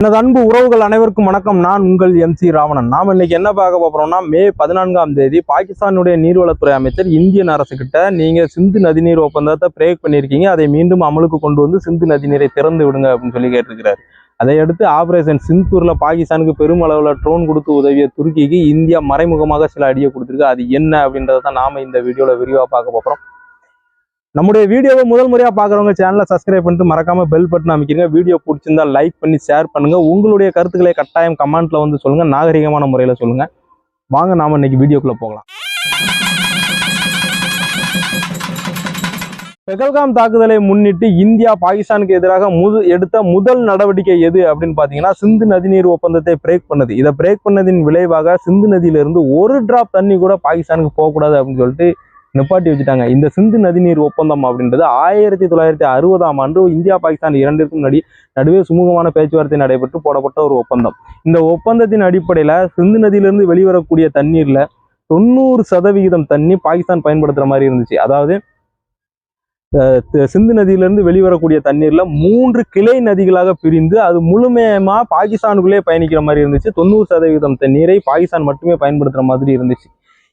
எனது அன்பு உறவுகள் அனைவருக்கும் வணக்கம். நான் உங்கள் MC ராவணன். நாம் இன்னைக்கு என்ன பார்க்க போறோம்னா, மே 14ஆம் தேதி பாகிஸ்தானுடைய நீர்வளத்துறை அமைச்சர் இந்தியன் அரசு கிட்ட நீங்க சிந்து நதிநீர் ஒப்பந்தத்தை பிரேக் பண்ணியிருக்கீங்க, அதை மீண்டும் அமலுக்கு கொண்டு வந்து சிந்து நதிநீரை திறந்து விடுங்க அப்படின்னு சொல்லி கேட்டிருக்கிறாரு. அதையடுத்து ஆபரேஷன் சிந்தூர்ல பாகிஸ்தானுக்கு பெரும் அளவுல ட்ரோன் கொடுத்து உதவிய துருக்கிக்கு இந்தியா மறைமுகமாக சில அடியை கொடுத்துருக்கு. அது என்ன அப்படின்றத தான் நாம இந்த வீடியோல விரிவா பார்க்க போறோம். நம்முடைய வீடியோவை முதல் முறையா பாக்குறவங்க சேனலை சப்ஸ்கிரைப் பண்ணிட்டு மறக்காம பெல் பட்டன் அமைக்கிறீங்க. வீடியோ பிடிச்சிருந்தா லைக் பண்ணி ஷேர் பண்ணுங்க. உங்களுடைய கருத்துக்களை கட்டாயம் கமெண்ட்ல வந்து சொல்லுங்க, நாகரிகமான முறையில சொல்லுங்க. வாங்க நாம இன்னைக்கு வீடியோக்குள்ள போகலாம். பெகல்காம் தாக்குதலை முன்னிட்டு இந்தியா பாகிஸ்தானுக்கு எதிராக எடுத்த முதல் நடவடிக்கை எது அப்படின்னு பாத்தீங்கன்னா, சிந்து நதிநீர் ஒப்பந்தத்தை பிரேக் பண்ணது. இதை பிரேக் பண்ணதின் விளைவாக சிந்து நதியிலிருந்து ஒரு டிராப் தண்ணி கூட பாகிஸ்தானுக்கு போகக்கூடாது அப்படின்னு சொல்லிட்டு நிப்பாட்டி வச்சுட்டாங்க. இந்த சிந்து நதிநீர் ஒப்பந்தம் அப்படின்றது 1960ஆம் ஆண்டு இந்தியா பாகிஸ்தான் இரண்டிற்கும் நடுவே சுமூகமான பேச்சுவார்த்தை நடைபெற்று போடப்பட்ட ஒரு ஒப்பந்தம். இந்த ஒப்பந்தத்தின் அடிப்படையில சிந்து நதியிலிருந்து வெளிவரக்கூடிய தண்ணீர்ல 90% தண்ணி பாகிஸ்தான் பயன்படுத்துற மாதிரி இருந்துச்சு. அதாவது சிந்து நதியிலிருந்து வெளிவரக்கூடிய தண்ணீர்ல 3 கிளை நதிகளாக பிரிந்து அது முழுமையமா பாகிஸ்தானுக்குள்ளே பயணிக்கிற மாதிரி இருந்துச்சு. 90% தண்ணீரை பாகிஸ்தான் மட்டுமே பயன்படுத்துற மாதிரி இருந்துச்சு.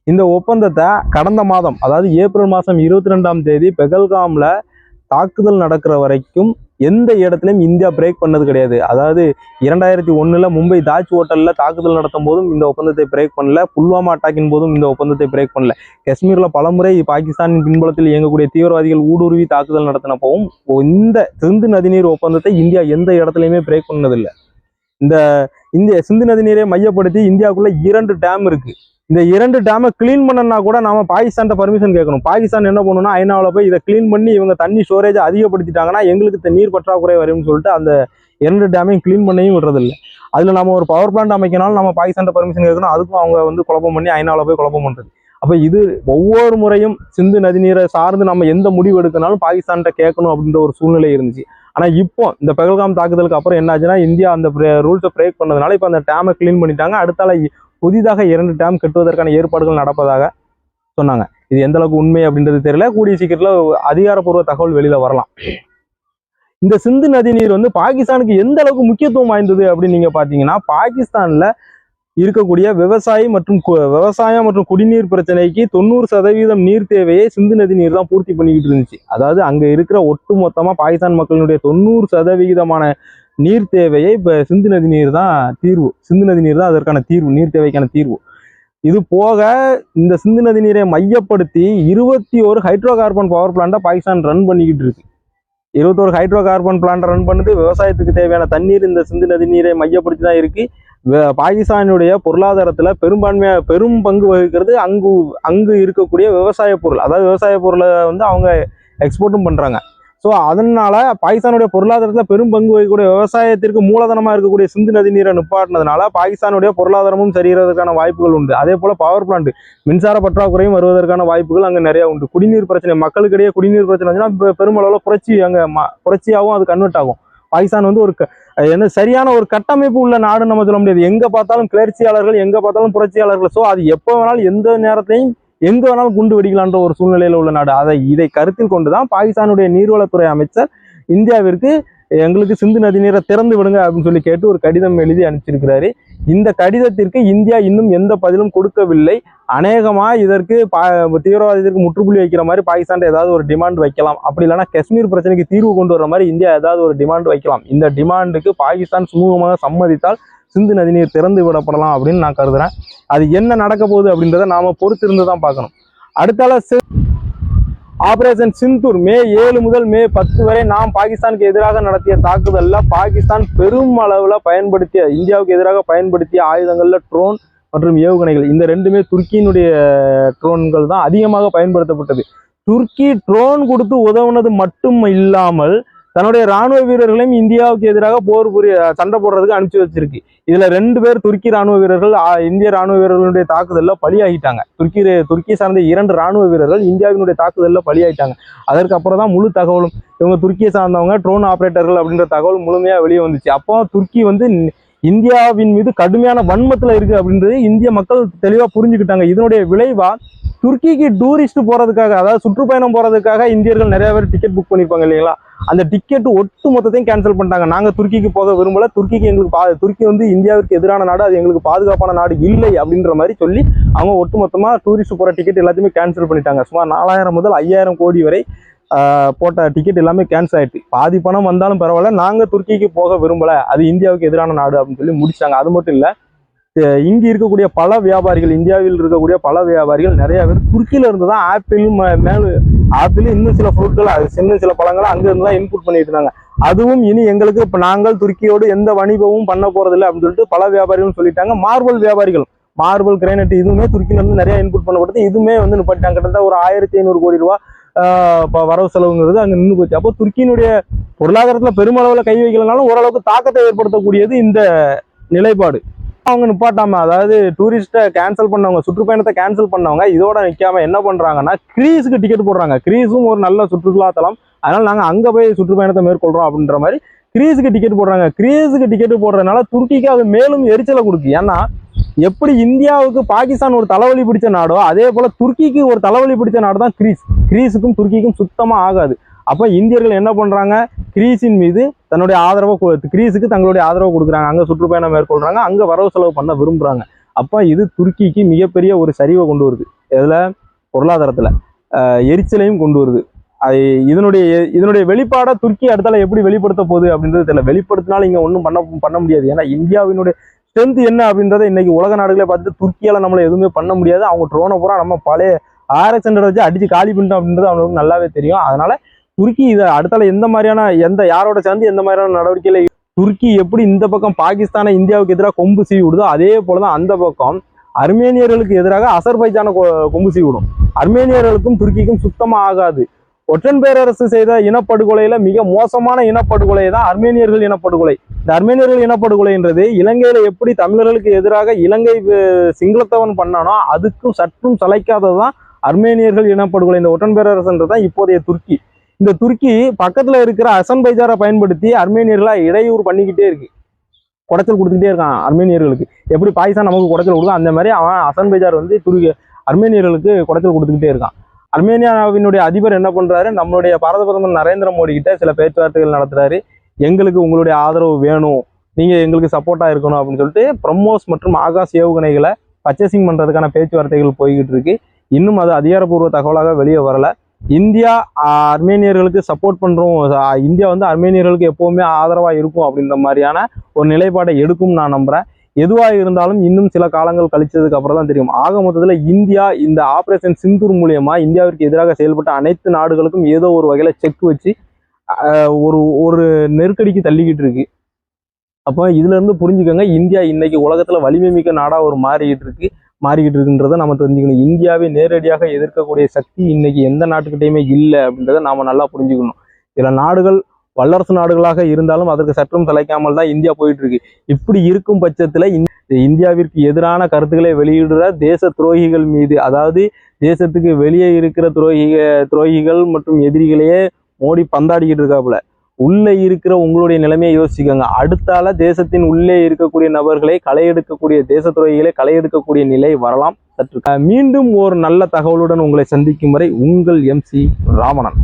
இந்த ஒப்பந்தத்தை கடந்த மாதம், அதாவது ஏப்ரல் மாதம் 22ஆம் தேதி பெகல்காம்ல தாக்குதல் நடக்கிற வரைக்கும் எந்த இடத்துலையும் இந்தியா பிரேக் பண்ணது கிடையாது. அதாவது 2001 மும்பை தாஜ் ஹோட்டல்ல தாக்குதல் நடத்தும் போதும் இந்த ஒப்பந்தத்தை பிரேக் பண்ணல. புல்வாமா அட்டாக்கின் போதும் இந்த ஒப்பந்தத்தை பிரேக் பண்ணல. காஷ்மீர்ல பலமுறை பாகிஸ்தானின் பின்புலத்தில் இயங்கக்கூடிய தீவிரவாதிகள் ஊடுருவி தாக்குதல் நடத்தினப்பவும் இந்த சிந்து நதிநீர் ஒப்பந்தத்தை இந்தியா எந்த இடத்துலையுமே பிரேக் பண்ணதில்லை. இந்த சிந்து நதிநீரை மையப்படுத்தி இந்தியாவுக்குள்ள 2 டேம் இருக்கு. இந்த 2 டேமை கிளீன் பண்ணனா கூட நாம பாகிஸ்தான் பர்மிஷன் கேட்கணும். பாகிஸ்தான் என்ன பண்ணணும்னா, ஐநாவில் போய் இதை கிளீன் பண்ணி இவங்க தண்ணி ஸ்டோரேஜ் அதிகப்படுத்திட்டாங்கன்னா எங்களுக்கு நீர் பற்றாக்குறை வரும்னு சொல்லிட்டு அந்த 2 டேமையும் கிளீன் பண்ணியும் விடுறதில்லை. அதுல நம்ம ஒரு பவர் பிளான்ட் அமைக்கனாலும் நம்ம பாகிஸ்தான் பர்மிஷன் கேட்கணும். அதுக்கும் அவங்க குழப்பம் பண்ணி ஐநாவில் போய் குழப்பம் பண்றது. அப்ப இது ஒவ்வொரு முறையும் சிந்து நதிநீரை சார்ந்து நம்ம எந்த முடிவு எடுக்கனாலும் பாகிஸ்தான் கேட்கணும் அப்படின்ற ஒரு சூழ்நிலை இருந்துச்சு. ஆனா இப்போ இந்த பெகல்காம் தாக்குதலுக்கு அப்புறம் என்ன ஆச்சுன்னா, இந்தியா அந்த ரூல்ஸை பிரேக் பண்ணதுனால இப்ப அந்த டேமை கிளீன் பண்ணிட்டாங்க. அடுத்தால புதிதாக 2 டேம் கட்டுவதற்கான ஏற்பாடுகள் நடப்பதாக சொன்னாங்க. இது எந்த அளவுக்கு உண்மை அப்படின்றது தெரியல. கூடிய சீக்கிரத்துல அதிகாரப்பூர்வ தகவல் வெளியில வரலாம். இந்த சிந்து நதி நீர் பாகிஸ்தானுக்கு எந்த அளவுக்கு முக்கியத்துவம் வாய்ந்தது அப்படின்னு நீங்க பாத்தீங்கன்னா, பாகிஸ்தான்ல இருக்கக்கூடிய விவசாயம் மற்றும் குடிநீர் பிரச்சனைக்கு 90% நீர் தேவையை சிந்து நதி நீர் தான் பூர்த்தி பண்ணிக்கிட்டு இருந்துச்சு. அதாவது அங்க இருக்கிற ஒட்டு மொத்தமா பாகிஸ்தான் மக்களினுடைய 90% நீர் தேவையை இப்ப சிந்து நதி நீர் தான் தீர்வு. சிந்து நதி நீர் தான் அதற்கான தீர்வு, நீர் தேவைக்கான தீர்வு. இது போக இந்த சிந்து நதி நீரை மையப்படுத்தி 21 ஹைட்ரோ கார்பன் பவர் பிளான்ட்டை பாகிஸ்தான் ரன் பண்ணிக்கிட்டு இருக்கு. 21 ஹைட்ரோ கார்பன் பிளான்ட் ரன் பண்ணுது. விவசாயத்துக்கு தேவையான தண்ணீர் இந்த சிந்து நதி நீரை மையப்படுத்தி தான் இருக்கு. பாகிஸ்தானுடைய பொருளாதாரத்துல பெரும் பங்கு வகிக்கிறது அங்கு இருக்கக்கூடிய விவசாய பொருள். அதாவது விவசாய பொருளை அவங்க எக்ஸ்போர்ட்டும் பண்றாங்க. ஸோ அதனால பாகிஸ்தானுடைய பொருளாதாரத்தில் பெரும் பங்கு வகிக்கக்கூடிய விவசாயத்திற்கு மூலதனமாக இருக்கக்கூடிய சிந்து நதி நீரை நிப்பாட்டினதுனால பாகிஸ்தானுடைய பொருளாதாரமும் சரிகிறதுக்கான வாய்ப்புகள் உண்டு. அதே போல பவர் பிளான்ட் மின்சார பற்றாக்குறையும் வருவதற்கான வாய்ப்புகள் அங்கே நிறைய உண்டு. குடிநீர் பிரச்சனை, மக்களுக்கிடையே குடிநீர் பிரச்சனை வந்துச்சுன்னா பெருமளவில் புரட்சியாகவும் அது கன்வெர்ட் ஆகும். பாகிஸ்தான் ஒரு சரியான ஒரு கட்டமைப்பு உள்ள நாடுன்னு நம்ம சொல்ல முடியாது. எங்க பார்த்தாலும் கிளர்ச்சியாளர்கள், எங்க பார்த்தாலும் புரட்சியாளர்கள். ஸோ அது எப்போ வேணாலும் எந்த நேரத்தையும் எங்க வேணாலும் குண்டு வெடிக்கலான்ற ஒரு சூழ்நிலையில உள்ள நாடு. இதை கருத்தில் கொண்டுதான் பாகிஸ்தானுடைய நீர்வளத்துறை அமைச்சர் இந்தியாவிற்கு எங்களுக்கு சிந்து நதி நீரை திறந்து விடுங்க அப்படின்னு சொல்லி கேட்டு ஒரு கடிதம் எழுதி அனுப்பிச்சிருக்கிறாரு. இந்த கடிதத்திற்கு இந்தியா இன்னும் எந்த பதிலும் கொடுக்கவில்லை. அநேகமா இதற்கு தீவிரவாதத்திற்கு முற்றுப்புள்ளி வைக்கிற மாதிரி பாகிஸ்தான் ஏதாவது ஒரு டிமாண்ட் வைக்கலாம். அப்படி இல்லைன்னா காஷ்மீர் பிரச்சனைக்கு தீர்வு கொண்டு வர மாதிரி இந்தியா ஏதாவது ஒரு டிமாண்ட் வைக்கலாம். இந்த டிமாண்டுக்கு பாகிஸ்தான் சுமூகமாக சம்மதித்தால் சிந்து நதி நீர் திறந்து விடப்படலாம் அப்படின்னு நான் கருதுறேன். அது என்ன நடக்க போகுது அப்படின்றத நாம பொறுத்திருந்து தான் பார்க்கணும். அடுத்தால ஆபரேஷன் சிந்தூர் மே 7 முதல் மே 10 வரை நாம் பாகிஸ்தானுக்கு எதிராக நடத்திய தாக்குதல்ல பாகிஸ்தான் பெரும் அளவுல இந்தியாவுக்கு எதிராக பயன்படுத்திய ஆயுதங்கள்ல ட்ரோன் மற்றும் ஏவுகணைகள், இந்த ரெண்டுமே துருக்கியினுடைய ட்ரோன்கள் தான் அதிகமாக பயன்படுத்தப்பட்டது. துருக்கி ட்ரோன் கொடுத்து உதவுனது மட்டும் இல்லாமல் தன்னுடைய ராணுவ வீரர்களையும் இந்தியாவுக்கு எதிராக சண்டை போடுறதுக்கு அனுப்பிச்சு வச்சிருக்கு. இதுல 2 பேர் துருக்கி ராணுவ வீரர்கள் இந்திய ராணுவ வீரர்களுடைய தாக்குதல்ல பலியாகிட்டாங்க. துருக்கி சார்ந்த 2 ராணுவ வீரர்கள் இந்தியாவினுடைய தாக்குதல்ல பலியாகிட்டாங்க. அதற்கு அப்புறம் தான் முழு தகவலும் இவங்க துருக்கியை சார்ந்தவங்க ட்ரோன் ஆபரேட்டர்கள் அப்படின்ற தகவல் முழுமையா வெளியே வந்துச்சு. அப்போ துருக்கி இந்தியாவின் மீது கடுமையான வன்மத்துல இருக்கு அப்படின்றது இந்திய மக்கள் தெளிவா புரிஞ்சுக்கிட்டாங்க. இதனுடைய விளைவா துருக்கிக்கு டூரிஸ்ட் போறதுக்காக, அதாவது சுற்றுப்பயணம் போறதுக்காக இந்தியர்கள் நிறைய பேர் டிக்கெட் புக் பண்ணிருப்பாங்க இல்லைங்களா, அந்த டிக்கெட் ஒட்டு மொத்தத்தையும் கேன்சல் பண்ணிட்டாங்க. நாங்க துருக்கிக்கு போக விரும்பல, துருக்கிக்கு எங்களுக்கு துருக்கி வந்து இந்தியாவிற்கு எதிரான நாடு, அது எங்களுக்கு பாதுகாப்பான நாடு இல்லை அப்படின்ற மாதிரி சொல்லி அவங்க ஒட்டுமொத்தமா டூரிஸ்ட் போற டிக்கெட் எல்லாத்தையுமே கேன்சல் பண்ணிட்டாங்க. சுமார் 4000 முதல் 5000 கோடி வரை போட்ட டிக்கெட் எல்லாமே கேன்சல் ஆயிடுச்சு. பாதி பணம் வந்தாலும் பரவாயில்ல, நாங்க துருக்கிக்கு போக விரும்பல, அது இந்தியாவுக்கு எதிரான நாடு அப்படின்னு சொல்லி முடிச்சாங்க. அது மட்டும் இல்ல, இங்க இருக்கக்கூடிய பல வியாபாரிகள், இந்தியாவில் இருக்கக்கூடிய பல வியாபாரிகள் நிறைய பேர் துருக்கியில இருந்து தான் ஆப்பிள் இன்னும் சில பொருட்கள், இன்னும் சில பழங்களை அங்க இருந்து தான் இன்புட் பண்ணிட்டு இருந்தாங்க. அதுவும் இனி எங்களுக்கு இப்ப நாங்கள் துருக்கியோடு எந்த வணிகமும் பண்ண போறதில்லை அப்படின்னு சொல்லிட்டு பல வியாபாரிகள் சொல்லிட்டாங்க. மார்பல் வியாபாரிகள், மார்பல் கிரைனட் இதுவுமே துருக்கியில இருந்து நிறைய இன்புட் பண்ணப்படுது, இதுவுமே வந்து நிப்பாட்டாங்க. கிட்டத்தட்ட ஒரு 1500 கோடி ரூபாய் வரவு செலவுங்கிறது அங்க நின்று போச்சு. அப்போ துருக்கியினுடைய பொருளாதாரத்துல பெருமளவுல கை வைக்கலனாலும் ஓரளவுக்கு தாக்கத்தை ஏற்படுத்தக்கூடியது இந்த நிலைப்பாடு. அவங்க நிப்பாட்டாம, அதாவது டூரிஸ்ட்டை கேன்சல் பண்ணவங்க, சுற்றுப்பயணத்தை கேன்சல் பண்ணவங்க இதோட நிற்காம என்ன பண்றாங்கன்னா, கிரீஸுக்கு டிக்கெட் போடுறாங்க. கிரீஸும் ஒரு நல்ல சுற்றுலா தலம், அதனால நாங்க அங்க போய் சுற்றுப்பயணத்தை மேற்கொள்றோம் அப்படின்ற மாதிரி கிரீஸுக்கு டிக்கெட் போடுறாங்க. கிரீஸுக்கு டிக்கெட் போடுறதுனால துருக்கிக்கு அது மேலும் எரிச்சலை கொடுக்கு. ஏன்னா எப்படி இந்தியாவுக்கு பாகிஸ்தான் ஒரு தலைவலி பிடிச்ச நாடோ, அதே போல துருக்கிக்கு ஒரு தலைவலி பிடிச்ச நாடு தான் கிரீஸ். கிரீஸுக்கும் துருக்கிக்கும் சுத்தமா ஆகாது. அப்ப இந்தியர்கள் என்ன பண்றாங்க, கிரீஸின் மீது தன்னுடைய ஆதரவை, கிரீஸுக்கு தங்களுடைய ஆதரவை கொடுக்குறாங்க, அங்க சுற்றுப்பயணம் மேற்கொள்றாங்க, அங்க வரவு செலவு பண்ண விரும்புறாங்க. அப்ப இது துருக்கிக்கு மிகப்பெரிய ஒரு சரிவை கொண்டு வருது. இதுல பொருளாதாரத்துல எரிச்சலையும் கொண்டு வருது. இதனுடைய வெளிப்பாடா துருக்கி அடுத்தால எப்படி வெளிப்படுத்த போகுது அப்படின்றது தெரியல. வெளிப்படுத்தினாலும் இங்க ஒன்றும் பண்ண முடியாது. ஏன்னா இந்தியாவினுடைய ஸ்ட்ரென்த் என்ன அப்படின்றத இன்னைக்கு உலக நாடுகளே பார்த்துட்டு துருக்கியால நம்மள எதுவுமே பண்ண முடியாது. அவங்க ட்ரோனை பூரா நம்ம பழைய RX-100 வச்சு அடிச்சு காலி பண்ணிட்டோம் அப்படின்றது அவங்களுக்கு நல்லாவே தெரியும். அதனால துருக்கி இதை அடுத்தால யாரோட சேர்ந்து எந்த மாதிரியான நடவடிக்கையில, துருக்கி எப்படி இந்த பக்கம் பாகிஸ்தானை இந்தியாவுக்கு எதிராக கொம்பு சீவி விடுதோ அதே போலதான் அந்த பக்கம் அர்மேனியர்களுக்கு எதிராக அசர்பைஜானை கொம்பு சீவி விடும். அர்மேனியர்களுக்கும் துருக்கிக்கும் சுத்தமா ஆகாது. ஒற்றன் பேரரசு செய்த இனப்படுகொலையில மிக மோசமான இனப்படுகொலை தான் அர்மேனியர்கள் இனப்படுகொலை. இந்த அர்மேனியர்கள் இனப்படுகொலைன்றது இலங்கையில எப்படி தமிழர்களுக்கு எதிராக இலங்கை சிங்களத்தவன் பண்ணானோ அதுக்கும் சற்றும் சளைக்காததுதான் அர்மேனியர்கள் இனப்படுகொலை. இந்த ஒற்றன் பேரரசுன்றதான் இப்போதைய துருக்கி. இந்த துருக்கி பக்கத்துல இருக்கிற அசர்பைஜானை பயன்படுத்தி அர்மேனியர்களா இடையூறு பண்ணிக்கிட்டே இருக்கு, குடைச்சல் கொடுத்துக்கிட்டே இருக்கான் அர்மேனியர்களுக்கு. எப்படி பாகிஸ்தான் நமக்கு குடைச்சல் கொடுக்கும், அந்த மாதிரி அவன் அசர்பைஜான் வந்து அர்மேனியர்களுக்கு குடைச்சல் கொடுத்துக்கிட்டே இருக்கான். அர்மேனியாவினுடைய அதிபர் என்ன பண்றாரு, நம்மளுடைய பாரத பிரதமர் நரேந்திர மோடி கிட்ட சில பேச்சுவார்த்தைகள் நடத்துறாரு. எங்களுக்கு உங்களுடைய ஆதரவு வேணும், நீங்க எங்களுக்கு சப்போர்ட்டா இருக்கணும் அப்படின்னு சொல்லிட்டு பிரம்மோஸ் மற்றும் ஆகாஷ் ஏவுகணைகளை பர்ச்சேசிங் பண்றதுக்கான பேச்சுவார்த்தைகள் போய்கிட்டு இருக்கு. இன்னும் அது அதிகாரப்பூர்வ தகவலாக வெளியே வரல. இந்தியா அர்மேனியர்களுக்கு சப்போர்ட் பண்றோம், இந்தியா வந்து அர்மேனியர்களுக்கு எப்பவுமே ஆதரவா இருக்கும் அப்படின்ற மாதிரியான ஒரு நிலைப்பாடை எடுக்கும் நான் நம்புறேன். எதுவாக இருந்தாலும் இன்னும் சில காலங்கள் கழிச்சதுக்கு அப்புறம் தான் தெரியும். ஆக மொத்தத்துல இந்தியா இந்த ஆபரேஷன் சிந்தூர் மூலியமா இந்தியாவிற்கு எதிராக செயல்பட்ட அனைத்து நாடுகளுக்கும் ஏதோ ஒரு வகையில செக் வச்சு ஒரு நெருக்கடிக்கு தள்ளிக்கிட்டு இருக்கு. அப்போ இதுல இருந்து புரிஞ்சுக்கோங்க, இந்தியா இன்னைக்கு உலகத்துல வலிமை மிக்க நாடா மாறிக்கிட்டு இருக்குன்றதை நம்ம தெரிஞ்சுக்கணும். இந்தியாவை நேரடியாக எதிர்க்கக்கூடிய சக்தி இன்னைக்கு எந்த நாட்டுக்கிட்டையுமே இல்லை அப்படின்றத நாம நல்லா புரிஞ்சுக்கணும். சில நாடுகள் வல்லரசு நாடுகளாக இருந்தாலும் அதற்கு சற்றும் தலைக்காமல் தான் இந்தியா போயிட்டு இருக்கு. இப்படி இருக்கும் பட்சத்துல இந்தியாவிற்கு எதிரான கருத்துக்களை வெளியிடுற தேச துரோகிகள் மீது, அதாவது தேசத்துக்கு வெளியே இருக்கிற துரோகிகள் மற்றும் எதிரிகளையே மோடி பந்தாடிக்கிட்டு இருக்காப்புல. உள்ளே இருக்கிற உங்களுடைய நிலைமையை யோசிச்சுக்கோங்க. அடுத்தால தேசத்தின் உள்ளே இருக்கக்கூடிய நபர்களை களையெடுக்கக்கூடிய, தேச துரோகிகளை களையெடுக்கக்கூடிய நிலை வரலாம். சற்று மீண்டும் ஒரு நல்ல தகவலுடன் உங்களை சந்திக்கும் வரை உங்கள் MC ராமணன்.